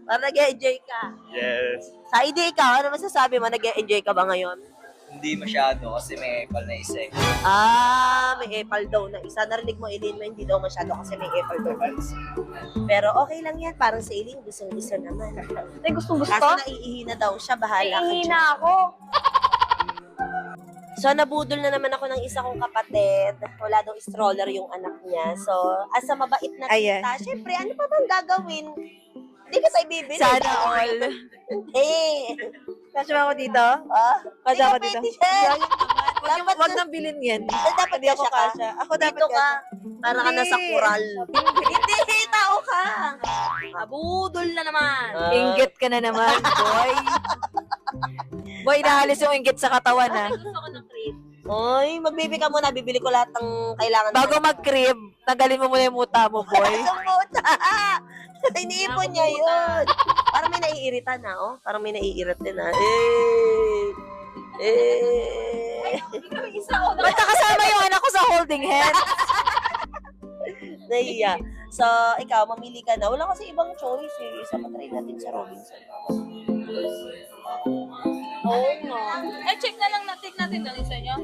Para nag-enjoy ka. Yes. Sa ide ikaw, ano masasabi mo? Nag-enjoy ka ba ngayon? Hindi masyado kasi may epal na isa. May epal daw na isa. Narinig mo, Eileen, na hindi daw masyado kasi may epal daw na isa. Pero okay lang yan. Parang si Eileen, gustong-gusto naman. Ay, gustong-gusto? Kasi naiihina daw siya. Bahala ka Naiihina dyan. ako. So, nabudol na naman ako ng isa kong kapatid. Wala daw stroller yung anak niya. So, as a mabait na Ayan. tita, syempre, ano pa bang gagawin? Hindi ka tayo bibili. Sana all. Eh. Kasya ako dito? Kasya ako dito? Dapat Wag nang bilhin yan. dapat Hindi ako kasya ka. kasya. Ako dapat Dito ka. kasya. Para ka Hindi. nasa kural. Hindi, tao ka. Abudol na naman. Inggit ka na naman, boy. Boy, nahalis yung inggit sa katawan, ha? Gusto ko ng crib. Oy, magbibi ka muna. Bibili ko lahat ng kailangan. Bago mag-crib, tanggalin mo muna yung muta mo, boy. Isang puta. Iniipon niya yun. Parang may naiirita na, oh. Parang may naiirita na. Ba't nakasama yung anak ko sa holding hands? Nahiya. So, ikaw, mamili ka na. Wala kasi ibang choice eh. Isa matry natin sa Robinson. Oo nga. Eh, check na lang natin doon isa nyo.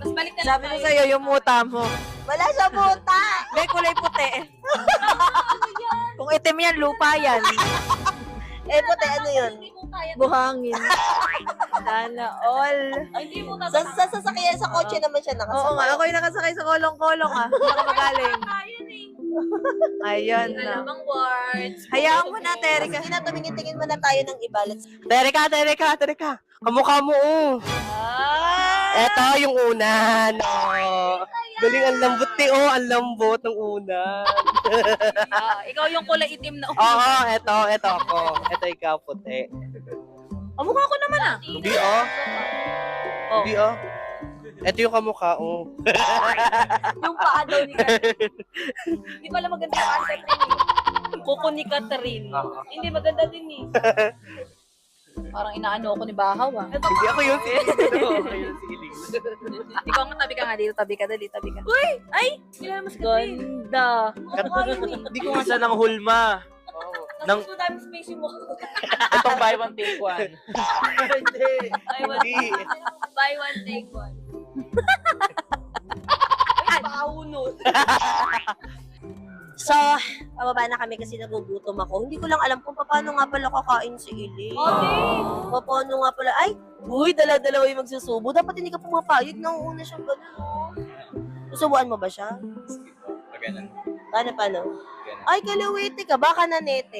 Tapos balik na lang Sabi ko sa'yo, yung muta mo. Wala siya puta! May kulay puti. Kung itim yan, lupa yan. Eh, puti, ano yun? Hindi mo kaya. Buhangin. Sana all. Ay, hindi mo Sa sasakyan sa kotse naman siya nakasama. Oo nga, ako yung nakasakay sa kolong-kolong, ah. Hindi ako magaling. kaya eh. Ayun na. Alamang words. Hayaan mo na, Terika. Sige na, tumingin-tingin muna tayo ng iba. Let's... Terika. Kamukha mo, oh. Ah! Eto, yung una, no. Galing, ang lambot, oh. Ang lambot ng una. Ikaw yung kulay itim na Oo, eto ako. Eto ikaw, puti. Mukha ko naman ah. Hindi, oh. Hindi, oh. Eto yung kamukha, oh. Yung paa daw ni Catherine. Hindi pala maganda yung paa ni Catherine eh. Kuko ni Catherine. Hindi maganda din eh. Parang inaano ako ni Bahaw ah. Hindi ako yung siling. Ako yung siling. Ikaw nga tabi ka nga dito. Tabi ka. Uy! Ay! Kailangan mas Catherine. Ganda. Hindi ko nga siya ng hulma. Nang... Mas dami space mo. Itong buy one, take one. Hindi. Buy one, take one. Paunod. So, pababa na kami kasi nagugutom ako. Hindi ko lang alam kung paano nga pala kakain si Eileen. Paano nga pala, ay, uy, dala-dalawa yung magsusubo. Dapat hindi ka pumapayag. Nauuna siyang gano'n. Susubuan mo ba siya? Ganun. Paano? Ay, kalawiti ka. Baka nanete.